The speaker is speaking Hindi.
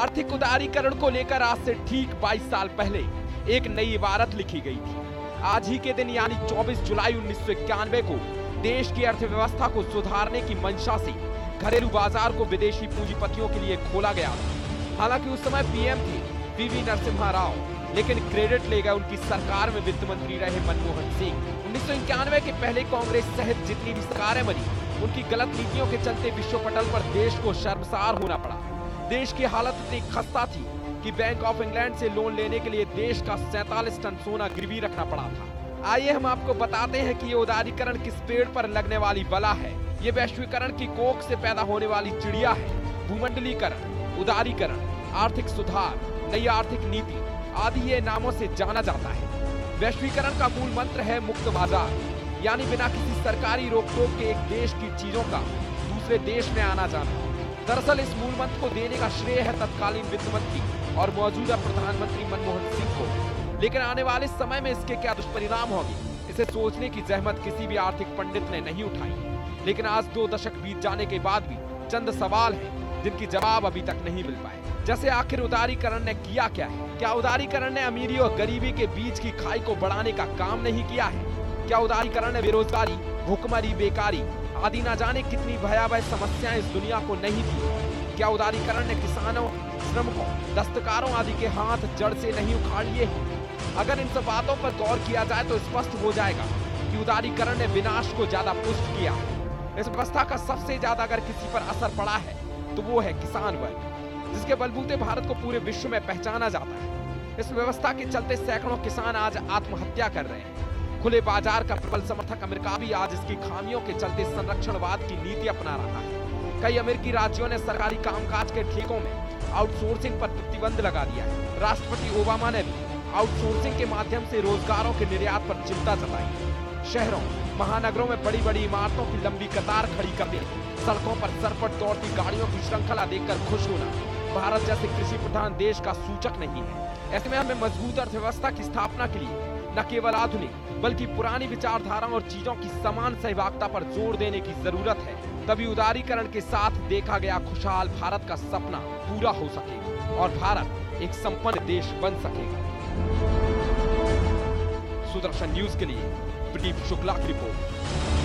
आर्थिक उदारीकरण को लेकर आज से ठीक 22 साल पहले एक नई इबारत लिखी गई थी। आज ही के दिन यानी 24 जुलाई 1991 को देश की अर्थव्यवस्था को सुधारने की मंशा से घरेलू बाजार को विदेशी पूंजीपतियों के लिए खोला गया था। हालांकि उस समय पीएम थे पीवी नरसिम्हा राव, लेकिन क्रेडिट ले गए उनकी सरकार में वित्त मंत्री रहे मनमोहन सिंह। 1991 के पहले कांग्रेस सहित जितनी भी सरकारें बनी, उनकी गलत नीतियों के चलते विश्व पटल पर देश को शर्मसार होना पड़ा। देश की हालत इतनी खस्ता थी कि बैंक ऑफ इंग्लैंड से लोन लेने के लिए देश का 47 टन सोना गिरवी रखना पड़ा था। आइए हम आपको बताते हैं कि ये उदारीकरण किस पेड़ पर लगने वाली बला है। ये वैश्वीकरण की कोख से पैदा होने वाली चिड़िया है। भूमंडलीकरण, उदारीकरण, आर्थिक सुधार, नई आर्थिक नीति आदि ये नामों से जाना जाता है। वैश्वीकरण का मूल मंत्र है मुक्त बाजार, यानी बिना किसी सरकारी रोक टोक के एक देश की चीजों का दूसरे देश में आना जाना। दरअसल इस मूल मंत्र को देने का श्रेय है तत्कालीन वित्त मंत्री और मौजूदा प्रधानमंत्री मनमोहन सिंह को। लेकिन आने वाले समय में इसके क्या दुष्परिणाम होंगे, इसे सोचने की जहमत किसी भी आर्थिक पंडित ने नहीं उठाई। लेकिन आज 2 दशक बीत जाने के बाद भी चंद सवाल हैं जिनकी जवाब अभी तक नहीं मिल पाए। जैसे आखिर उदारीकरण ने किया क्या है? क्या उदारीकरण ने अमीरी और गरीबी के बीच की खाई को बढ़ाने का काम नहीं किया है? क्या उदारीकरण ने बेरोजगारी, भुखमरी, बेकारी आदि ना जाने कितनी भयावह समस्याएं इस दुनिया को नहीं दी? क्या उदारीकरण ने किसानों, श्रमिकों, दस्तकारों आदि के हाथ जड़ से नहीं उखाड़ लिए हैं? अगर इन सब बातों पर गौर किया जाए तो स्पष्ट हो जाएगा कि उदारीकरण ने विनाश को ज्यादा पुष्ट किया है। इस व्यवस्था का सबसे ज्यादा अगर किसी पर असर पड़ा है तो वो है किसान वर्ग, जिसके बलबूते भारत को पूरे विश्व में पहचाना जाता है। इस व्यवस्था के चलते सैकड़ों किसान आज आत्महत्या कर रहे हैं। खुले बाजार का प्रबल समर्थक अमेरिका भी आज इसकी खामियों के चलते संरक्षणवाद की नीति अपना रहा है। कई अमेरिकी राज्यों ने सरकारी कामकाज के ठेकों में आउटसोर्सिंग पर प्रतिबंध लगा दिया है। राष्ट्रपति ओबामा ने भी आउटसोर्सिंग के माध्यम से रोजगारों के निर्यात पर चिंता जताई। शहरों, महानगरों में बड़ी बड़ी इमारतों की लंबी कतार खड़ी कर दी। सड़कों पर सरपट दौड़ती गाड़ियों की श्रृंखला देखकर खुश होना भारत जैसे कृषि प्रधान देश का सूचक नहीं है। ऐसे में हमें मजबूत अर्थव्यवस्था की स्थापना के लिए न केवल आधुनिक बल्कि पुरानी विचारधाराओं और चीजों की समान सहभागिता पर जोर देने की जरूरत है। तभी उदारीकरण के साथ देखा गया खुशहाल भारत का सपना पूरा हो सकेगा और भारत एक संपन्न देश बन सकेगा। सुदर्शन न्यूज के लिए प्रदीप शुक्ला की रिपोर्ट।